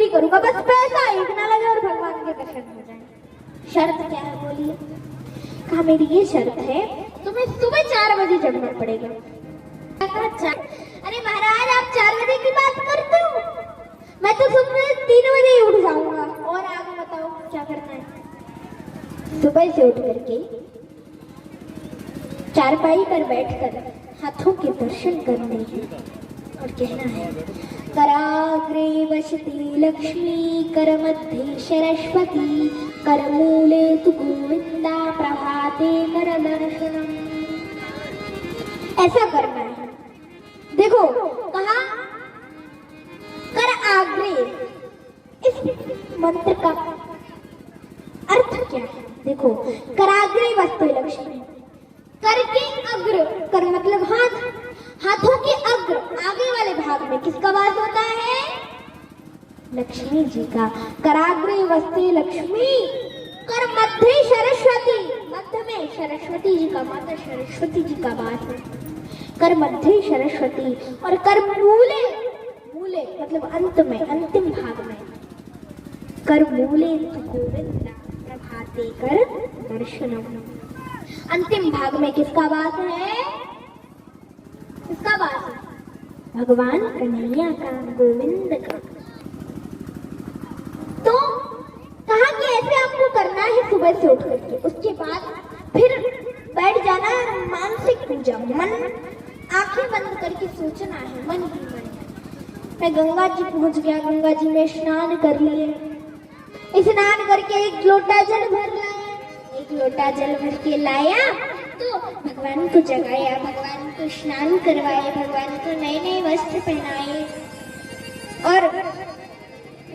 पूरी करूंगा, बस पैसा एक ना लगे और भगवान के दर्शन हो जाए। शर्त क्या है बोलिए? कहा मेरी ये शर्त है, तुम्हें सुबह 4 बजे जगना पड़ेगा। अरे महाराज आप 4 बजे की बात करते हो, मैं तो सुबह 3 बजे ही उठ जाऊंगा। और आगे बताओ क्या करना है? सुबह से उठ करके चारपाई पर बैठकर हाथों के दर्शन करने और कहना है कराग्रे वसति लक्ष्मी कर मध्य सरस्वती कर मूले तु गोविंदा प्रभाते कर दर्शनम। ऐसा करना है। देखो कहा कर आग्रे, इस मंत्र का अर्थ क्या है? देखो कराग्रे वसति लक्ष्मी, कर के अग्र, कर मतलब हाथ, हाथों के अग्र आगे वाले भाग में किसका वास होता है? लक्ष्मी जी का। कराग्रे वसते लक्ष्मी कर मध्य सरस्वती, मध्य में सरस्वती जी का, माता सरस्वती जी का वास है। कर मध्य सरस्वती और कर मूले, मूले मतलब अंत में, अंतिम भाग में, कर मूले तु गोविंदा प्रभाते कर दर्शनम। अंतिम भाग में किसका वास है? किसका वास है? भगवान कन्हैया का, गोविंद का। तो कहा कि ऐसे आपको करना है सुबह से उठ करके। उसके बाद फिर बैठ जाना मानसिक पूजा, मन आंखें बंद करके सोचना है मन ही मन। मैं गंगा जी पहुंच गया, गंगा जी में स्नान कर लिए, स्नान करके एक लोटा जल भर लाया, एक लोटा जल भर के लाया तो भगवान को जगाया, भगवान को स्नान करवाए, भगवान को नए नए वस्त्र पहनाए और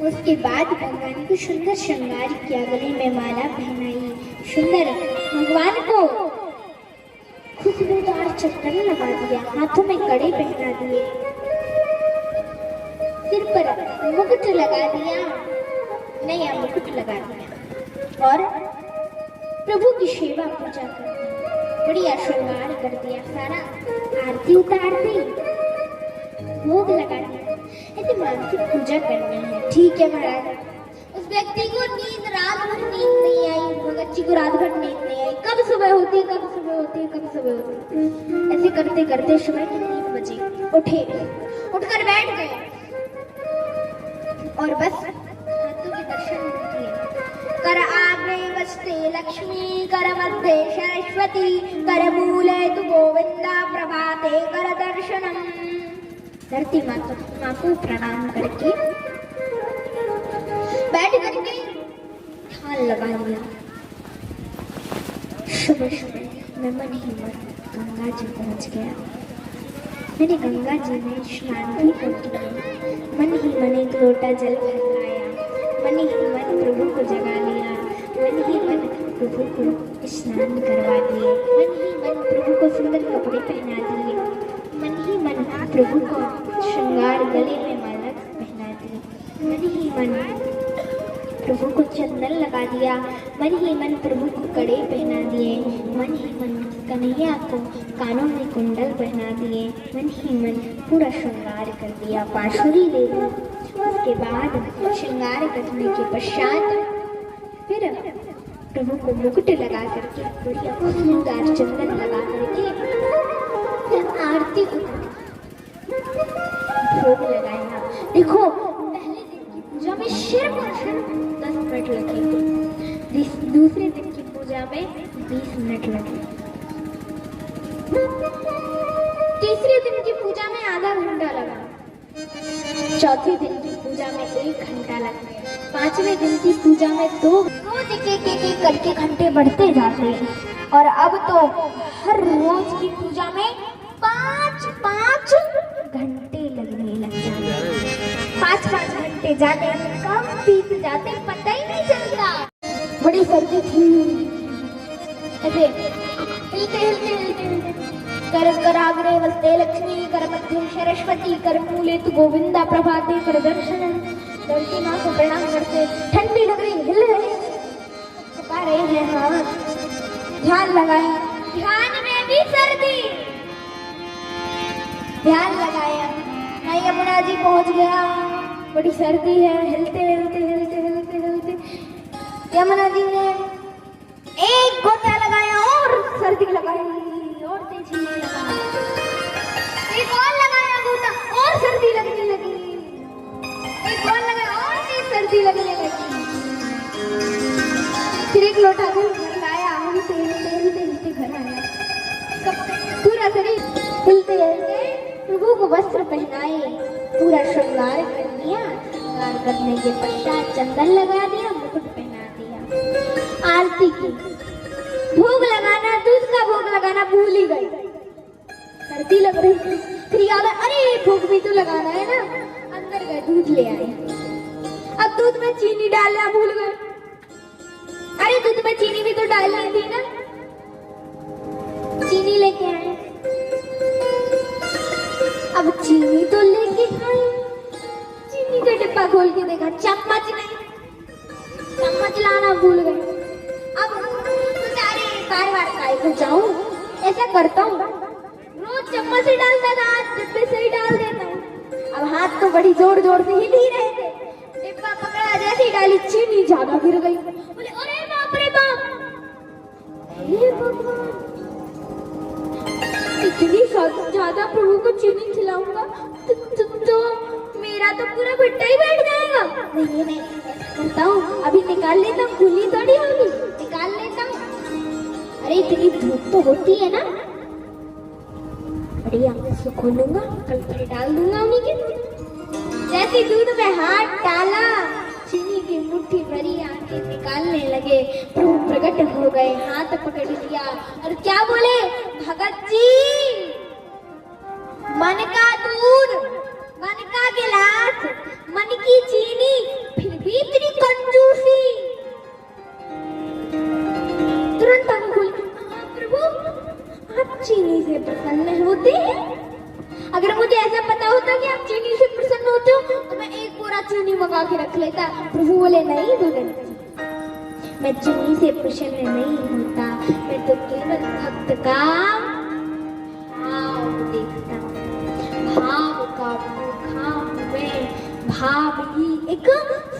उसके बाद भगवान को सुंदर श्रृंगार किया, गले में माला पहनाई, सुंदर भगवान को खुशबूदार चक्कर लगा दिया, हाथों में कड़े पहना दिए, सिर पर मुकुट लगा दिया, नया मुकुट लगा दिया और प्रभु की सेवा पूजा कर दी, बढ़िया श्रृंगार कर दिया, सारा आरती उतार दी, भोग लगा दिया। ऐसे मानसिक पूजा करनी है। ठीक है महाराज। उस व्यक्ति को नींद, रात भर नींद नहीं आई, भगत जी को रात भर नींद नहीं आई, कब सुबह होती है, कब सुबह होती है, कब सुबह होती है। ऐसे करते करते सुबह के 3 बजे उठे, उठकर बैठ गए और बस हाथों के दर्शन किए। कर आग्रे वसते लक्ष्मी कर मध्य सरस्वती कर मूले तु गोविंदा प्रभाते कर दर्शनम। धरती माँ को प्रणाम करके बैठ करके ध्यान लगा लिया। सुबह सुबह मैं मन ही मन गंगा जी पहुंच गया। मैंने गंगा जी में स्नान भी कर लिया, मन ही मन एक लोटा जल भर लाया, मन ही मन प्रभु को जगा लिया, मन ही मन प्रभु को स्नान करवा दिए, मन ही मन प्रभु को सुंदर कपड़े पहना दिए, मन ही मन प्रभु को श्रृंगार, गले में माला पहना दी, मन ही मन प्रभु को चंदन लगा दिया, मन ही मन प्रभु को कड़े पहना दिए, मन ही मन कन्हैया को कानों में कुंडल पहना दिए, मन ही मन पूरा श्रृंगार कर दिया, बांसुरी ले ली। उसके बाद श्रृंगार करने के पश्चात फिर प्रभु को मुकुट लगा करके, बढ़िया खुशबूदार चंदन लगा करके आरती भोग लगाया। देखो पहले दिन की पूजा में सिर्फ और सिर्फ 10 मिनट लगे, दूसरे दिन की पूजा में 20 मिनट लगे, तीसरे दिन की पूजा में आधा घंटा लगा, चौथे दिन की पूजा में 1 घंटा लगा, 5वें दिन की पूजा में 2, रोज एक करके घंटे बढ़ते जाते हैं और अब तो हर रोज की पूजा में 5 घंटे लगने लग जाते, 5 घंटे जाने कब बीत जाते पता ही नहीं चलता। बड़ी सर्दी थी, ऐसे हिलते कर आग्रे वसते लक्ष्मी कर मध्य सरस्वती कर मूले तु गोविंदा प्रभाते कर दर्शनम। धरती माँ को प्रणाम करते, ठंडी लग रही, हिल रही, छुपा रहे हैं हाथ, ध्यान लगाया, ध्यान में भी सर्दी, ध्यान लगाया। मैं यमुना जी पहुंच गया, बड़ी सर्दी है, हिलते हिलते हिलते हिलते हिलते यमुना जी ने एक गोता लगाया और सर्दी लगाई और तेजी में लगाया, एक और लगाया गोता और सर्दी लगने लगी, एक और लगाया और तेज सर्दी लगने लगी। फिर एक लोटा दूध घर लाया, हिलते हिलते हिलते हिलते घर आया, पूरा शरीर हिलते हिलते प्रभु को वस्त्र पहनाए, पूरा श्रृंगार कर दिया। श्रृंगार करने के पश्चात चंदन लगा दिया, मुकुट पहना दिया, आरती की। भोग लगाना, दूध का भोग लगाना भूल ही गई, सर्दी लग रही थी। फिर याद है, अरे भोग भी तो लगाना है ना। अंदर गए, दूध ले आए। अब दूध में चीनी डालना भूल गए। अरे दूध में चीनी भी तो डालनी थी ना। चीनी लेके आए। अब चीनी तो लेके आए, चीनी का डिब्बा खोल के देखा, चम्मच नहीं, चम्मच लाना भूल गए। अब बेचारे बार बार काय को जाऊं, ऐसा करता हूँ, रोज चम्मच से डालता था, आज डिब्बे से ही डाल देता हूँ। अब हाथ तो बड़ी जोर जोर से हिल ही रहे थे, डिब्बा पकड़ा, जैसे ही डाली चीनी ज्यादा गिर गई। बोले अरे बाप रे बाप, हे भगवान, इतनी ज्यादा प्रभु को चीनी खिलाऊंगा तो मेरा तो पूरा भट्टा ही बैठ जाएगा। नहीं नहीं, करता हूँ, अभी निकाल लेता हूँ, खुली थोड़ी होगी, निकाल लेता हूँ। अरे इतनी धूप तो होती है ना, बड़ी आंखें से खोलूंगा, कल पर डाल दूंगा उन्हीं के दूध। जैसे दूध में हाथ डाला, चीनी की मुट्ठी भरी, आंखें निकालने लगे, प्रभु प्रकट हो गए, हाथ पकड़ लिया और क्या बोले, भगत जी, मन का दूध, मन का गिलास, मन की चीनी, फिर भी इतनी कंजूसी। तुरंत आंख खोल, प्रभु आप चीनी से प्रसन्न होते हैं? अगर मुझे ऐसा पता होता कि आप चीनी से प्रसन्न होते हो तो मैं एक पूरा चीनी मंगा के रख लेता। प्रभु बोले नहीं भगत जी, मैं चीनी से प्रसन्न नहीं होता, मैं तो केवल भक्त का भाव देखता हूँ। भाव का मुखाम में, भाव ही एक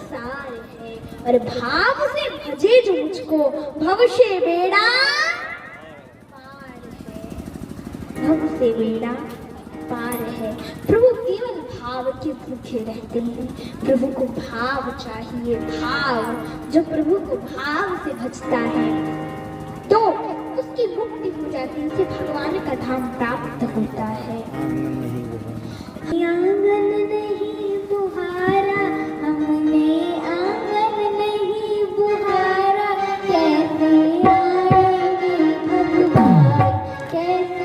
सार है, और भाव से भजे जो मुझको, भव से बेड़ा पार है, भव से बेड़ा पार है। प्रभु केवल भाव के भूखे रहते हैं, प्रभु को भाव चाहिए, भाव। जो प्रभु को भाव से भजता है तो उसकी मुक्ति हो जाती है, उसे भगवान का धाम प्राप्त होता है। आंगन नहीं बुहारा हमने, आंगन नहीं बुहारा, कैसे आएंगे भगवान, कैसे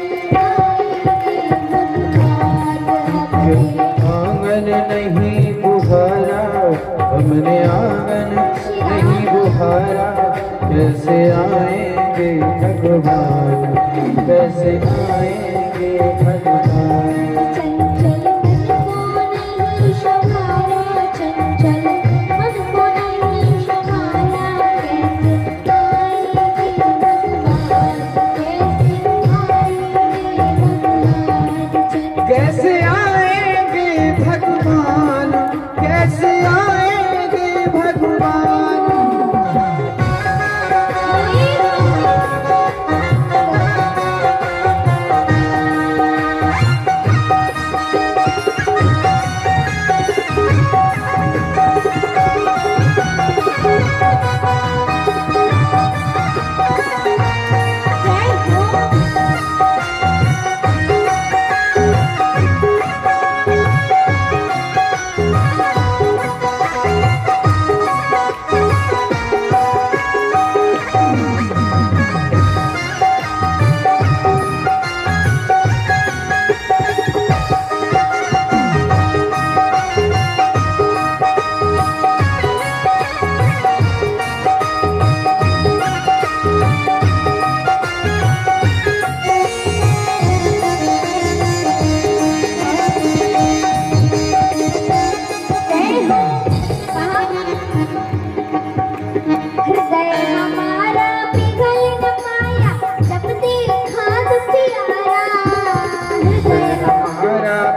आंगन नहीं बुहारा हमने, आंगन नहीं बुहारा, कैसे आएंगे भगवान, कैसे आएंगे भगवान। चंचल मन को नहीं संभाला, चंचल मन को नहीं संभाला, कैसे आएंगे भगवान, कैसे आएंगे भगवान।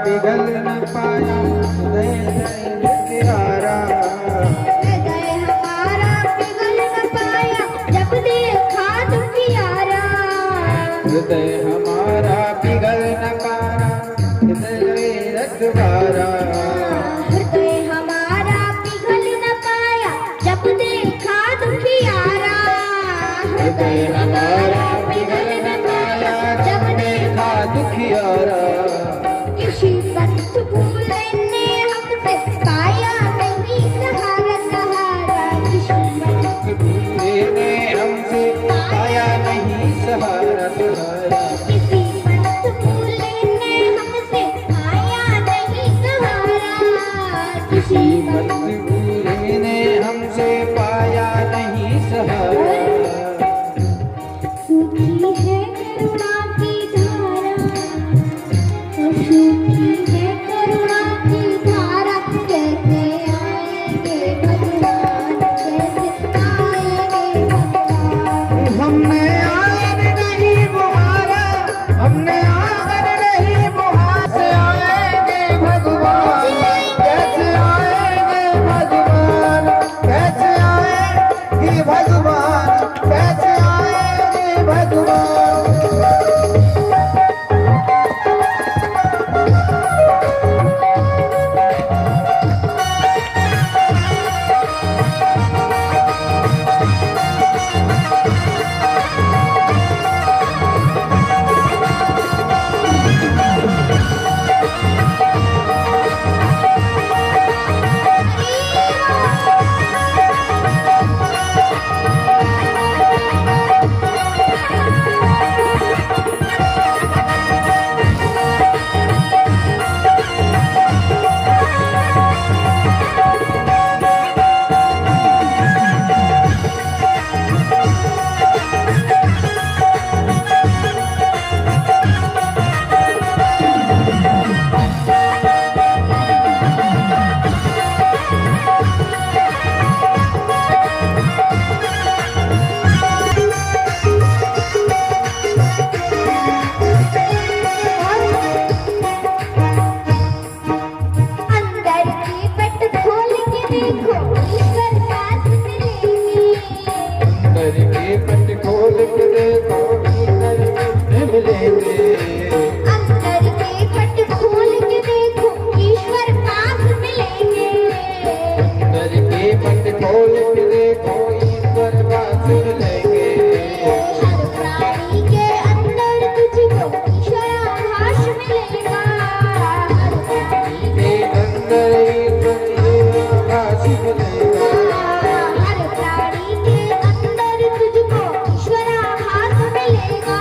पिघल न पाया, प्यारा। हृदय हमारा पिघल न पाया जब देखा दुखियारा। हृदय हमारा पिघल न पाया हृदय रखवारा। हृदय हमारा पिघल न पाया जब देखा दुखियारा। हृदय हमारा पिघल न पाया जब देखा दुखियारा। किसी पंथ भूले ने हमसे पाया नहीं सहारा सहारा। किसी पंथ भूले ने हमसे पाया नहीं सहारा सहारा। किसी पंथ भूले ने हमसे पाया नहीं सहारा। किसी मत भूले ने हमसे पाया नहीं सहारा। सूखी है करुणा की धारा, सूखी है करुणा की धारा। कैसे आएंगे भगवान, कैसे आएंगे भगवान। हमने आंगन नहीं बुहारा, हमने आंगन नहीं बुहारा। कैसे आएंगे भगवान, कैसे आएंगे भगवान, कैसे आएंगे भगवान, कैसे आएंगे भगवान। अंदर की पट खोल के देखो, ईश्वर पास मिलेंगे। अंदर के पट खोल के देखो, भीतर मिलेंगे। अंदर के पट खोल के देखो, ईश्वर पास मिलेंगे। अंदर के पट खोल के देखो, ईश्वर पास मिलेंगे। हर प्राणी के अंदर तुझको ईश्वर आभास मिलेगा। हर प्राणी के अंदर ईश्वर आभास मिलेगा। हर प्राणी के अंदर तुझको ईश्वर आभास मिलेगा।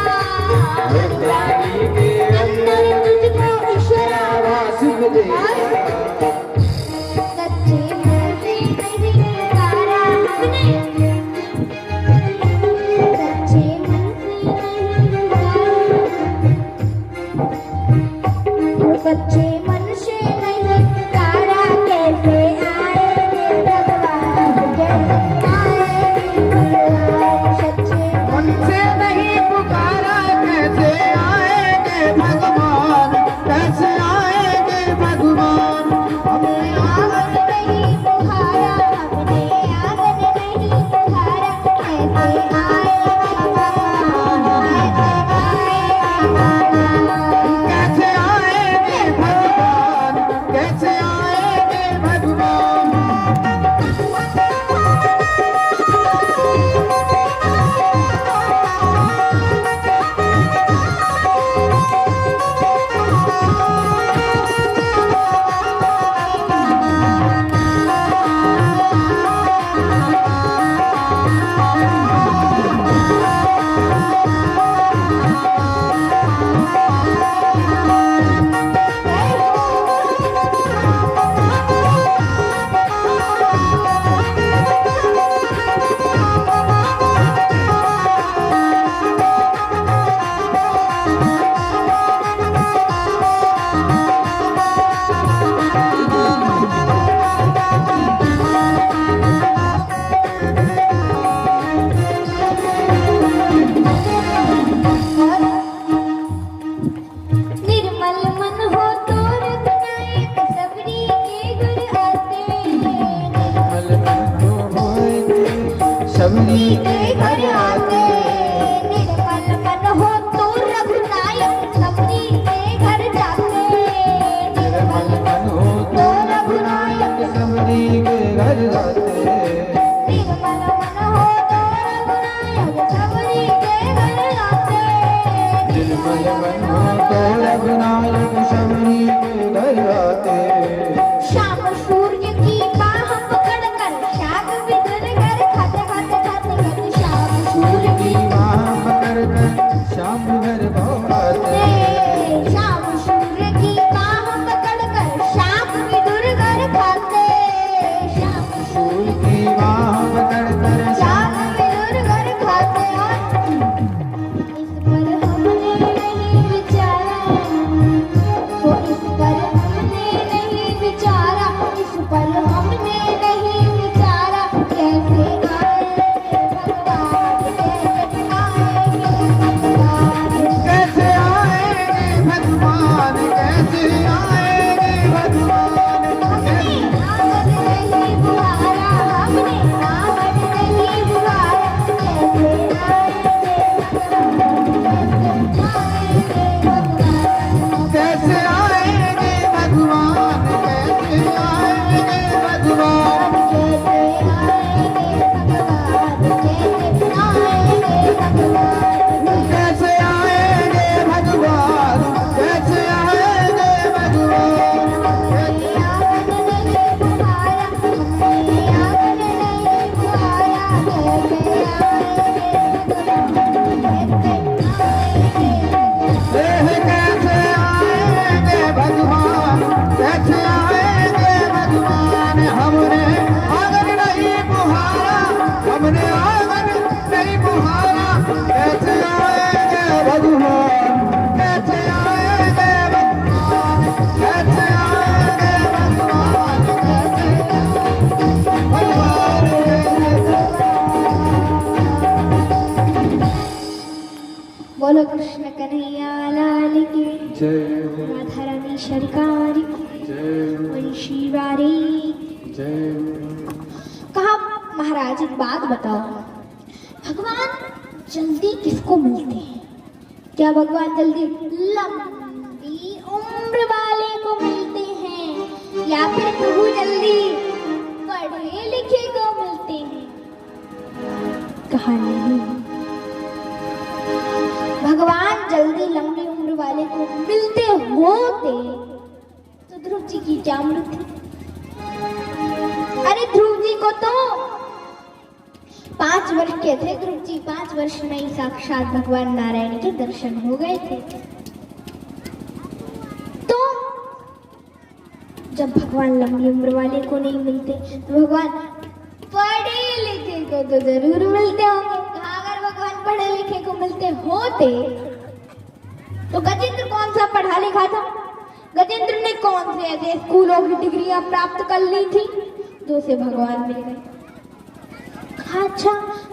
हर प्राणी के अंदर तुझको ईश्वर आभास मिलेगा। सच्चे मन से नहीं पुकारा हमने, सच्चे मन से नहीं पुकारा। सच्चे मन से नहीं पुकारा। कैसे आएंगे भगवान, कैसे आएंगे भगवान। सच्चे मन से नहीं पुकारा, कैसे आएंगे भगवान, कैसे आएंगे भगवान। हम सबरी के घर आते। निर्मल मन हो तो रघुनायक सबरी के घर जाते। निर्मल मन हो तो रघुनायक सबरी के घर जाते। निर्मल मन हो तो रघुनायक सबरी के घर जाते। निर्मल मन हो तो रघुनायक सबरी के घर जाते। शाम सूर्य की बाह पकड़ कर शाग विदुर घर खाते खाते खाते खाते। शाम सूर्य की बाह पकड़ कर श्याम घर भवाते। शाम सूर्य की बाह पकड़ कर शाग विदुर घर खाते। शाम सूर्य की बाह पकड़ कर शाग विदुर घर खाते। और इस पर हमने नहीं विचारा, वो इस पर हमने नहीं विचारा, इस पर हमने नहीं विचारा। कैसे आएंगे भगवान, कैसे आएंगे भगवान। कैसे आएंगे भगवान, कैसे आएंगे भगवान। हमने आवन नहीं बुहारा, हमने आवन नहीं बुहारा। कैसे आएंगे भगवान, कैसे आएंगे भगवान, कैसे आएंगे भगवान। कैसे आएंगे भगवान, कैसे आएंगे भगवान। कैसे आएंगे भगवान, कैसे आवन नहीं बुहारा, हमने आवन नहीं बुहारा। कैसे आएंगे भगवान, हमने आंगन नहीं बुहारा, हमने आंगन नहीं बुहारा। कैसे आएंगे भगवान, कैसे आएंगे भगवान। कैसे आएंगे भगवान, कैसे भगवान। बोलो कृष्ण कन्हैया लाल की, जय राधा रानी सरकार की, जय वंशी वारी। जय। कहा महाराज एक बात बताओ, भगवान जल्दी किसको मिलते हैं? क्या भगवान जल्दी लंबी उम्र वाले को मिलते हैं, या फिर प्रभु जल्दी पढ़े लिखे को मिलते हैं? कहा नहीं, भगवान जल्दी लंबी उम्र वाले को मिलते होते तो ध्रुव जी की क्या मृत्यु? अरे ध्रुव जी को तो 5 वर्ष के थे ध्रुव जी, 5 वर्ष में ही साक्षात भगवान नारायण के दर्शन हो गए थे। तो जब भगवान लंबी उम्र वाले को नहीं मिलते तो भगवान पढ़े लिखे को तो जरूर मिलते होंगे। कहा अगर भगवान पढ़े लिखे को मिलते होते तो गजेंद्र कौन सा पढ़ा लिखा था? गजेंद्र ने कौन से ऐसे स्कूलों की डिग्रियां प्राप्त कर ली थी जो से भगवान मिल गए? अच्छा,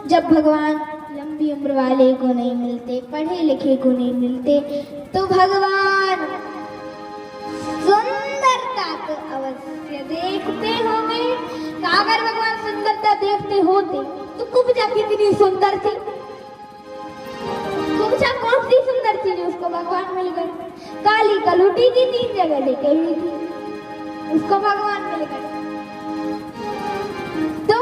जब भगवान लंबी उम्र वाले को नहीं मिलते, पढ़े लिखे को नहीं मिलते, तो भगवान सुंदरता तो अवश्य देखते होंगे। अगर भगवान सुंदरता देखते होते तो कुब्जा कितनी सुंदर थी? कुब्जा कौन सी सुंदर थी जो उसको भगवान मिल गए? काली कलूटी थी, 3 जगह लेके हुई थी, उसको भगवान मिल गए। तो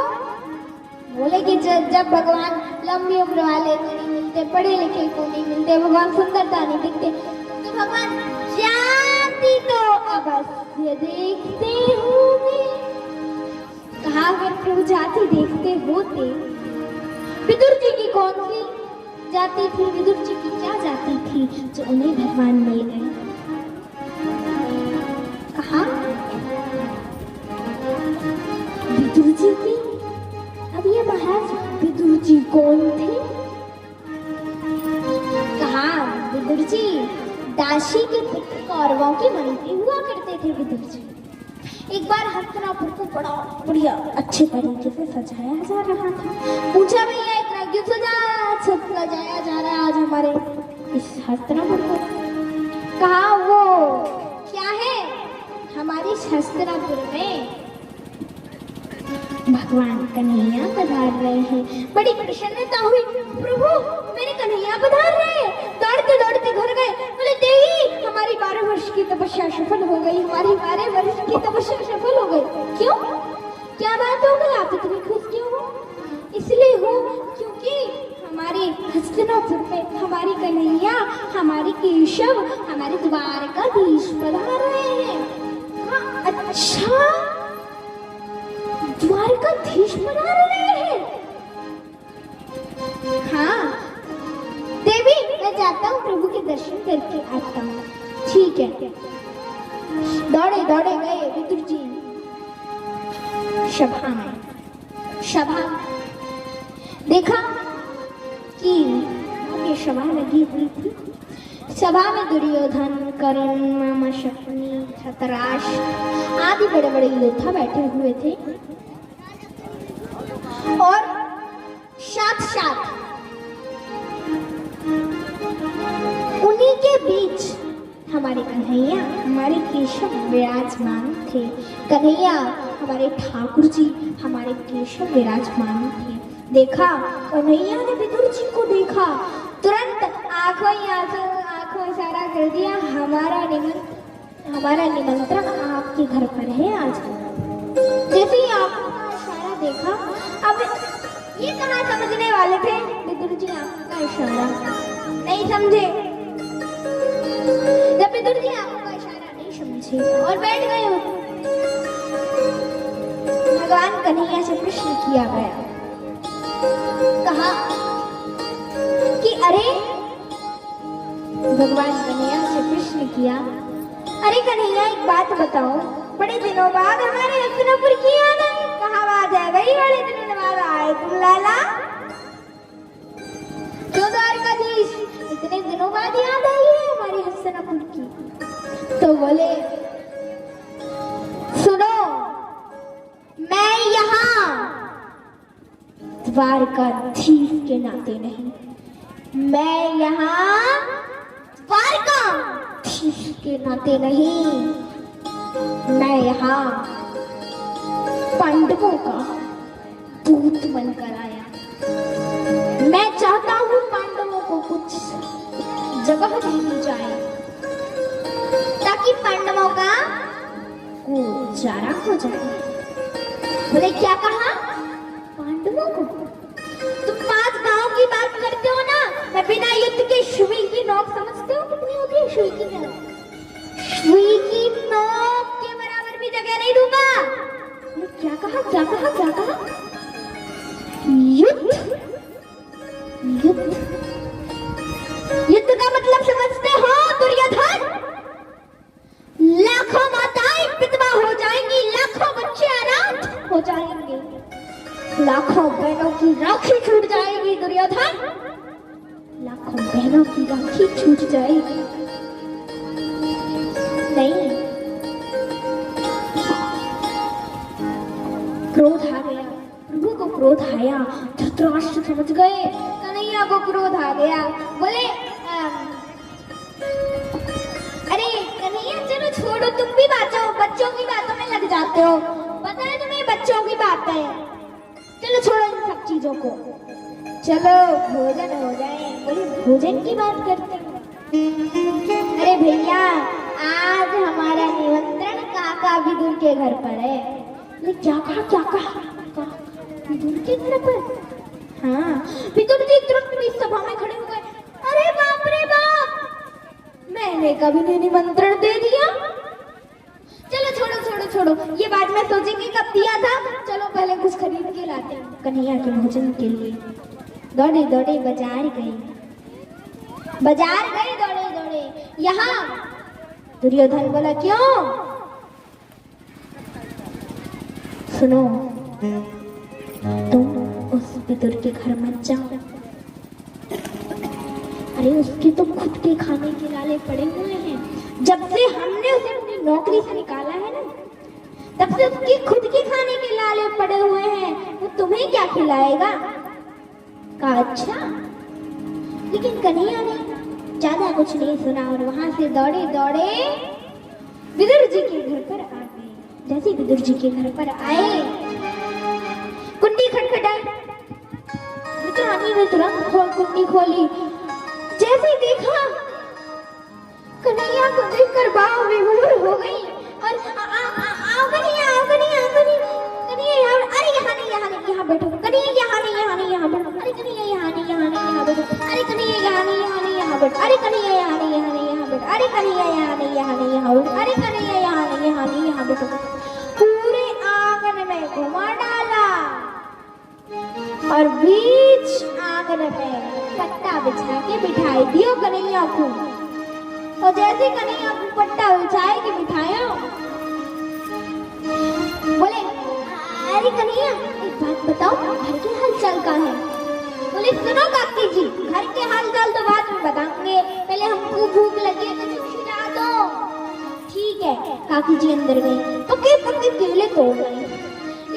बोले कि जब भगवान लंबी उम्र वाले को नहीं मिलते, पढ़े लिखे को नहीं मिलते, भगवान सुंदरता नहीं दिखते, तो भगवान जाति तो अवश्य देखते होंगे। कहा अगर प्रभु जाति देखते होते, विदुर जी की कौन सी जाति थी? विदुर जी की क्या जाति थी जो उन्हें भगवान मिल गए? कहा विदुर जी की। अब ये महाराज विदुर जी कौन थे? कहा विदुर जी दासी के पुत्र कौरवों के मंत्री हुआ करते थे विदुर जी। एक बार हस्तिनापुर को बड़ा बढ़िया अच्छे तरीके से सजाया जा रहा था। पूछा भैया इतना क्यों सजाया जा रहा है आज हमारे इस हस्तिनापुर को? कहा वो क्या है, हमारे इस हस्तिनापुर में भगवान कन्हैया पधार रहे हैं। बड़ी प्रसन्नता हुई, प्रभु मेरे कन्हैया पधार रहे हैं। दौड़ते दौड़ते घर गए, बोले देवी हमारी 12 वर्ष की तपस्या सफल हो गई, हमारी 12 वर्ष की तपस्या सफल हो गई। क्यों, क्या बात हो गई, आप इतनी खुश क्यों हो? इसलिए हो क्योंकि हमारे हस्तिनापुर में हमारी कन्हैया, हमारे केशव, हमारे द्वारकाधीश पधार रहे हैं। हाँ, अच्छा द्वारकाधीश पधार रहे हैं। हाँ देवी मैं जाता हूँ, प्रभु के दर्शन करके आता हूँ। ठीक है। दौड़े दौड़े गए विदुर जी सभा में। देखा कि ये सभा लगी हुई थी। सभा में दुर्योधन, कर्ण, मामा शकुनी, धृतराष्ट्र आदि बड़े बड़े योद्धा बैठे हुए थे और साथ साथ उन्हीं के बीच हमारे कन्हैया, हमारे केशव विराजमान थे। कन्हैया हमारे ठाकुर जी, हमारे केशव विराजमान थे। देखा कन्हैया ने विदुर जी को देखा, तुरंत आंखों इशारा कर दिया, हमारा निमंत्रण आपके घर पर है आज। जैसे ही आंखों का इशारा देखा, अब ये कहाँ समझने वाले थे विदुर जी आंखों का इशारा नहीं समझे। जब विदुर जी आंखों का इशारा नहीं समझे और बैठ गए, भगवान कन्हैया से प्रश्न किया गया। कहा कि अरे भगवान कन्हैया से प्रश्न किया, अरे कन्हैया एक बात बताओ, बड़े दिनों बाद हमारे हस्तिनापुर की याद आई। कहाँ बात है भाई, बड़े दिनों बाद आए तुम लाला, क्यों द्वारकाधीश इतने दिनों बाद याद आई है हमारी हस्तिनापुर की? तो बोले सुनो, मैं यहाँ द्वारकाधीश के नाते नहीं, मैं यहाँ द्वारकाधीश के नाते नहीं, मैं यहाँ पांडवों का दूत बनकर आया। मैं चाहता हूँ पांडवों को कुछ जगह दे दी जाए ताकि पांडवों का गुजारा हो जाए। बोले क्या कहा? पांडवों को? तुम 5 गांव की बात करते हो ना, मैं बिना युद्ध के सुई की नोक समझते हो कितनी होती है सुई की नोक? सुई की नोक के बराबर भी जगह नहीं दूंगा। क्या कहा, क्या कहा, क्या कहा? युद्ध, युद्ध, युद्ध का मतलब समझते हो दुर्योधन? लाखों माताएं विधवा हो जाएंगी, लाखों बच्चे अनाथ हो जाएंगे, लाखों बहनों की राखी छूट जाएगी दुर्योधन, लाखों बहनों की राखी छूट जाएगी। नहीं, क्रोध आ गया, प्रभु को क्रोध आया। धृतराष्ट्र समझ गए कन्हैया को क्रोध आ गया। बोले अरे कन्हैया चलो छोड़ो, तुम भी बच्चों की बातों में लग जाते हो, पता है तुम्हें बच्चों की बात है, चलो छोड़ो इन सब चीजों को, चलो भोजन हो जाए। बोले भोजन की बात करते हो? अरे भैया आज हमारा निमंत्रण काका विदुर के घर पर है। बोले क्या कहा, क्या कहा? विदुर के घर पर? हाँ। विदुर जी तुरंत भी सभा में खड़े हुए, अरे बाप रे बाप, मैंने कभी नहीं निमंत्रण दे दिया। चलो छोड़ो छोड़ो छोड़ो, ये बात मैं सोचेंगे कब दिया था, चलो पहले कुछ खरीद के लाते हैं कन्हैया के भोजन के लिए। दौड़े दौड़े बाजार गए, दौड़े दौड़े यहाँ। दुर्योधन बोला क्यों? सुनो, तुम उस विदुर के घर मत जाओ, अरे उसके तो खुद के खाने के लाले पड़े हुए हैं। जब से हमने उसे अपनी नौकरी से निकाला है ना, तब से उसके खुद के खाने के लाले पड़े हुए हैं, वो तुम्हें क्या खिलाएगा? कहा अच्छा। लेकिन कन्हैया ने ज्यादा कुछ नहीं सुना और वहां से दौड़े दौड़े विदुर जी के घर पर आ गए। जैसे विदुर जी के घर पर आए, खटखटाई। मित्रानी ने तुरंत कुंडी खोली। जैसे ही देखा, कन्हैया को देखकर बाव विभोर हो गई और आओ कन्हैया, आओ कन्हैया, आओ कन्हैया, कन्हैया यहाँ, अरे यहाँ नहीं, यहाँ नहीं, यहाँ बैठो, कन्हैया यहाँ नहीं, यहाँ नहीं, यहाँ बैठो, अरे कन्हैया यहाँ नहीं, यहाँ नहीं, यहाँ बैठो, अरे कन्हैया यहाँ नहीं, यहाँ नहीं, यहाँ बैठो, अरे कन्हैया यहाँ नहीं, यहाँ नहीं, यहाँ बैठो, अरे कन्हैया यहाँ नहीं, यहाँ नहीं, यहाँ बैठो, अरे कन्हैया यहाँ नहीं, यहाँ नहीं, यहाँ बैठो। पूरे आंगन में घुमा डाला और बीच आंगन में पट्टा बिछा के बिठाई दियो कन्हैया को। और जैसे कन्हैया को पट्टा बिछाए के बिठाया, बोले अरे कन्हैया एक बात बताओ, घर के हाल चाल का है? बोले सुनो काकी जी, घर के हाल चाल तो बाद में बताएंगे, पहले हमको भूख लगी है तो खिला दो। ठीक है। काकी जी अंदर गई, पके पके केले तोड़ गए।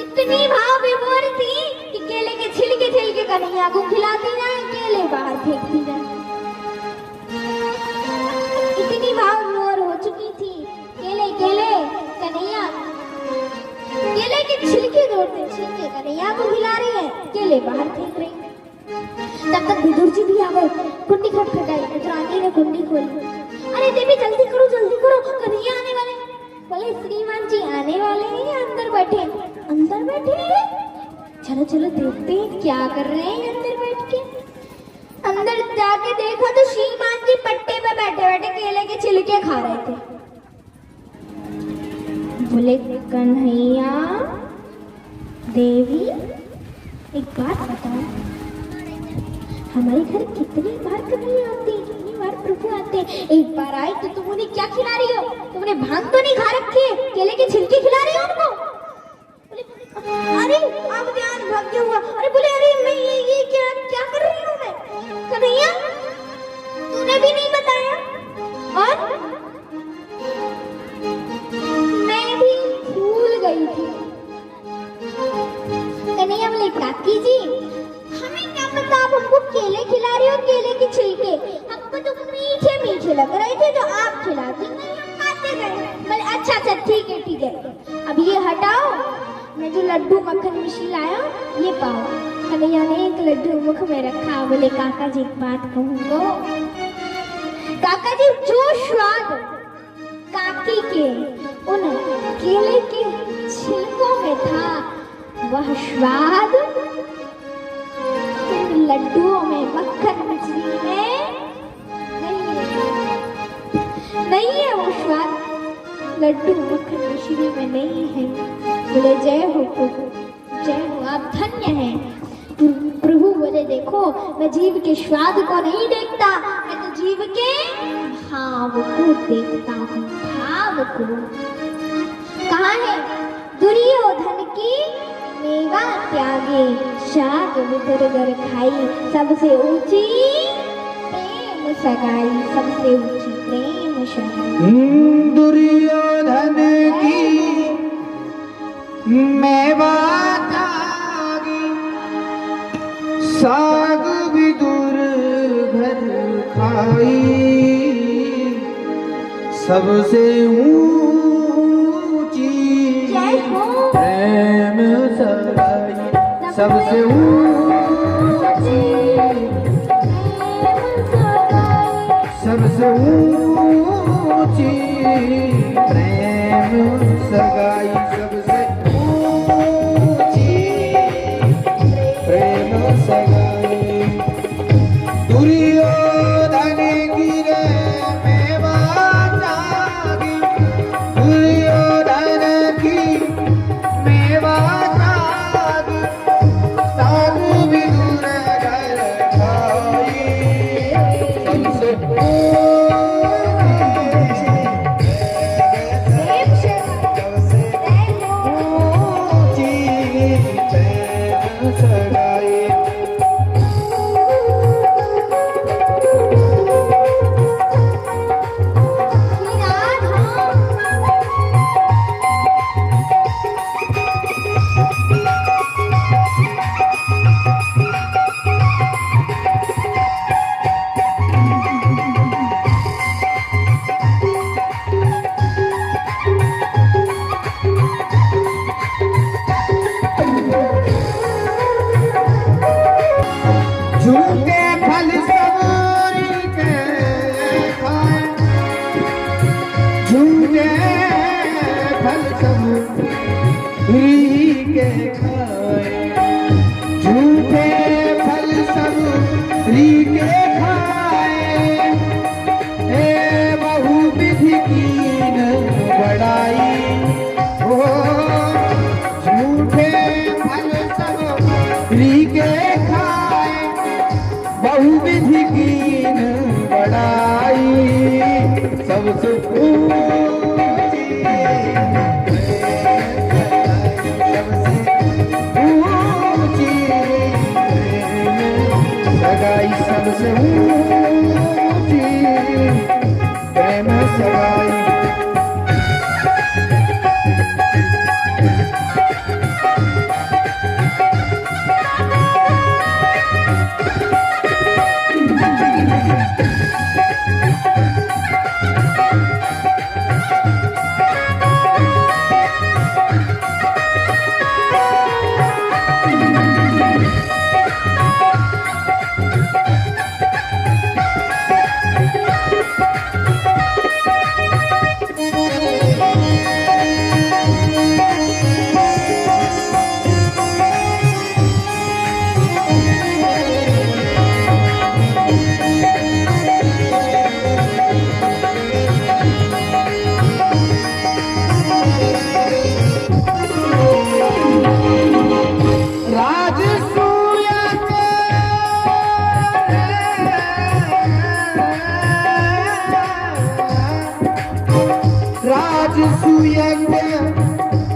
इतनी भाव विभोर थी कि केले के छिलके कन्हैया को खिलाती जाए, केले बाहर फेंकती जाए। इतनी भाव विभोर हो चुकी थी। केले केले कन्हैया, केले के छिलके तोड़ते, छिलके कन्हैया को खिला रही है, केले बाहर फेंक रही। तब तक विदुर जी भी आ गए। कुंडी खटखटाई, मित्रानी ने कुंडी खोली। अरे देवी जल्दी करो, जल्दी करो, कन्हैया आने वाले। बोले श्रीमान जी आने वाले हैं, अंदर बैठे। अंदर बैठे? चलो चलो देखते हैं क्या कर रहे हैं अंदर बैठ के। अंदर जाके देखा तो श्रीमान जी पट्टे पे बैठे बैठे केले के छिलके खा रहे थे। बोले कन्हैया देवी एक बात बताओ, हमारे घर कितनी बार कन्हैया आते हैं, कितनी बार प्रभु आते हैं, एक बार आए तो तुम उन्हें क्या खिला रही हो? तुमने भांग तो नहीं खा रखी है, केले के छिलके खिला रही हो उनको? अरे अब ध्यान भग गया हुआ। अरे बोले अरे मैं ये क्या कर रही हूँ मैं? कन्हैया तूने भी नहीं बताया और मैं भी भूल गई थी। कन्हैया बोले काकी जी हमें क्या पता, आप हमको केले खिला रही हो, केले के छिलके हमको तो मीठे मीठे लग रहे थे जो आप खिलाती नहीं, हम खाते गए। बोले अच्छा अच्छा ठीक है ठीक है, अब ये हटाओ, मैं जो लड्डू मक्खन मिश्री लाया ये पाओ। कन्हैया ने एक लड्डू मुख में रखा। बोले काका जी एक बात कहूँगा, काका जी जो स्वाद काकी के उन केले के छिलकों में था, वह स्वाद इन लड्डुओं में मक्खन मिश्री में नहीं है वो स्वाद लड्डू मक्खन मिश्री में नहीं है। बोले जय हो प्रभु, जय हो, आप धन्य हैं। प्रभु बोले देखो मैं जीव के स्वाद को नहीं देखता, मैं तो जीव के भाव को देखता हूँ, भाव को। कहाँ है दुर्योधन की मेवा त्यागे, शाक विदुरगर खाई, सबसे ऊंची प्रेम सगाई, सबसे ऊंची प्रेम सगाई। दुर्योधन की मेवा त्यागी, साग विदुर घर खाई, सबसे ऊंची प्रेम सगाई, सबसे ऊंची, सबसे ऊंची प्रेम सगाई, सबसे ऊंची प्रेम सगाई। दुर्योधन की रे मेवा त्यागी, दुर्योधन की मेवा त्यागी, साग विदुर घर खाई, सबसे री के खाए, झूठे फल सब री के खाए, हे बहुविधि कीन बड़ाई, हो झूठे फल सब री के खाए, बहुविधि कीन बड़ाई, सबसे सगाई सबसे ऊंची प्रेम सगाई। राजसूयज्ञ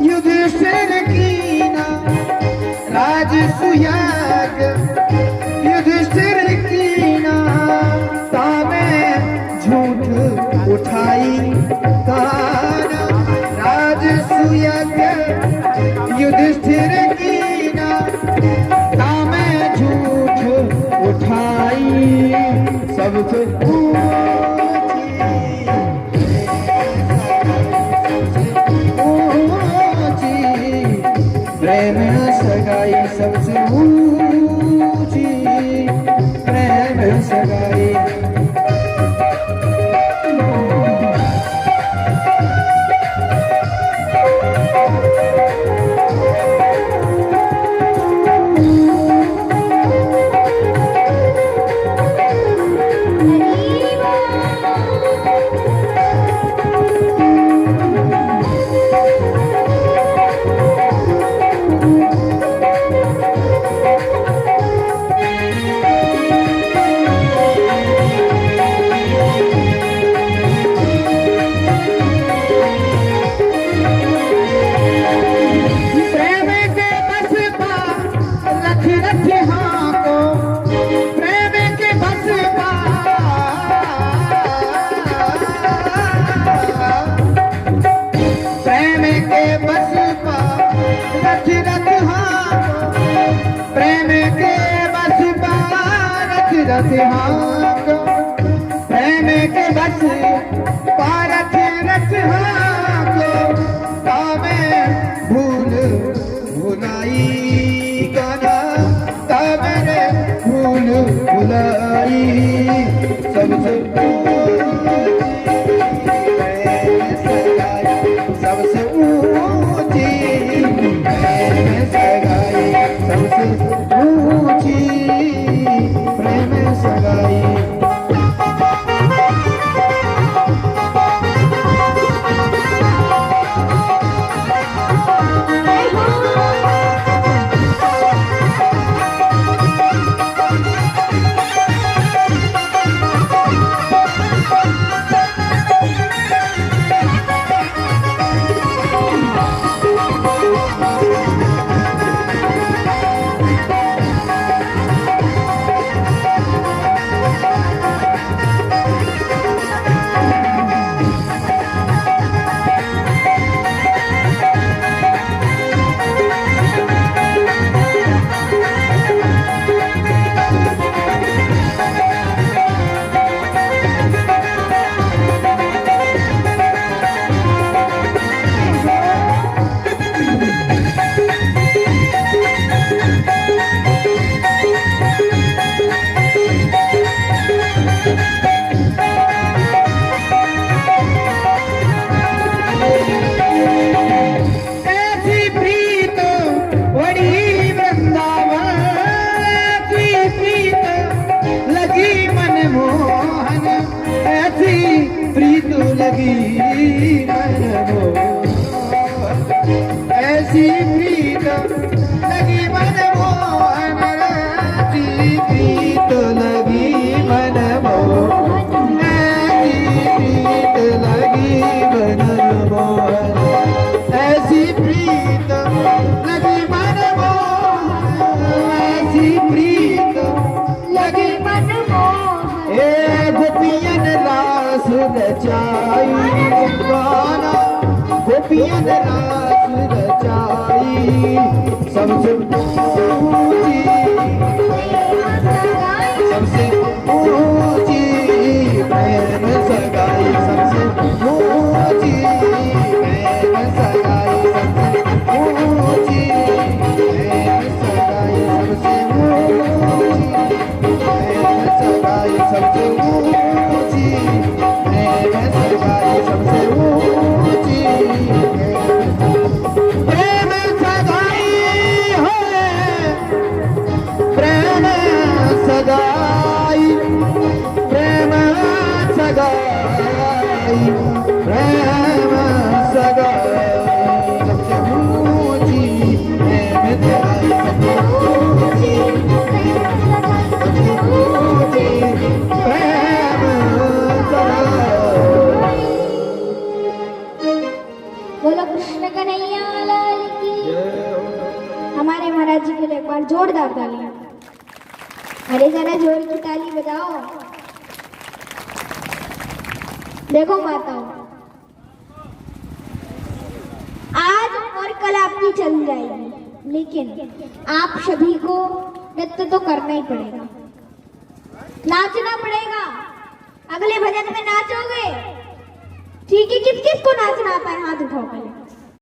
युधिष्ठिर कीना, राजसूयज्ञ युधिष्ठिर कीना, तामे झूठ उठाई ताना, राजसूयज्ञ युधिष्ठिर कीना, तामे झूठ उठाई, सबसे प्रेम सगाई सबसे ऊंची प्रेम सगाई। प्रेम के बस पारथ रथ हाको, तामे भूल भुलाई गाना, तामे भूल भुलाई, सबसे सबसे ऊंची प्रेम सगाई, सबसे ऊंची प्रेम सगाई। ऐसी प्रीत लगी मन मोहन ऐसी प्रीत लगी मन मोहन ऐसी प्रीत लगी मन मोहन ऐसी प्रीत लगी मन मोहन ऐसी प्रीत लगी मन मोहन ए गोपियन रास रचाई गाना गोपियन रास रचाई सबसे ऊंची सबसे ऊंची प्रेम सगाई सबसे ऊंची प्रेम सगाई सबसे ऊंची प्रेम सगाई सबसे ऊंची प्रेम सगाई सबसे ऊंची प्रेम सगाई सबसे ऊंची प्रेम सगाई है प्रेम सगाई प्रेम सगाई प्रेम सगाई सबसे ऊंची प्रेम सगाई सबसे ऊंची सबसे ऊंची प्रेम सगाई बोलो कृष्ण कन्हैया लाल की। हमारे महाराज जी के लिए एक बार जोरदार तालियां। अरे जरा जोर की ताली बजाओ। देखो माताओं, आज और कल आपकी चल जाएगी, लेकिन आप सभी को नृत्य तो करना ही पड़ेगा, नाचना पड़ेगा। अगले भजन में नाचोगे, ठीक है? किस किस को नाचना आता है हाथ उठाओ पहले।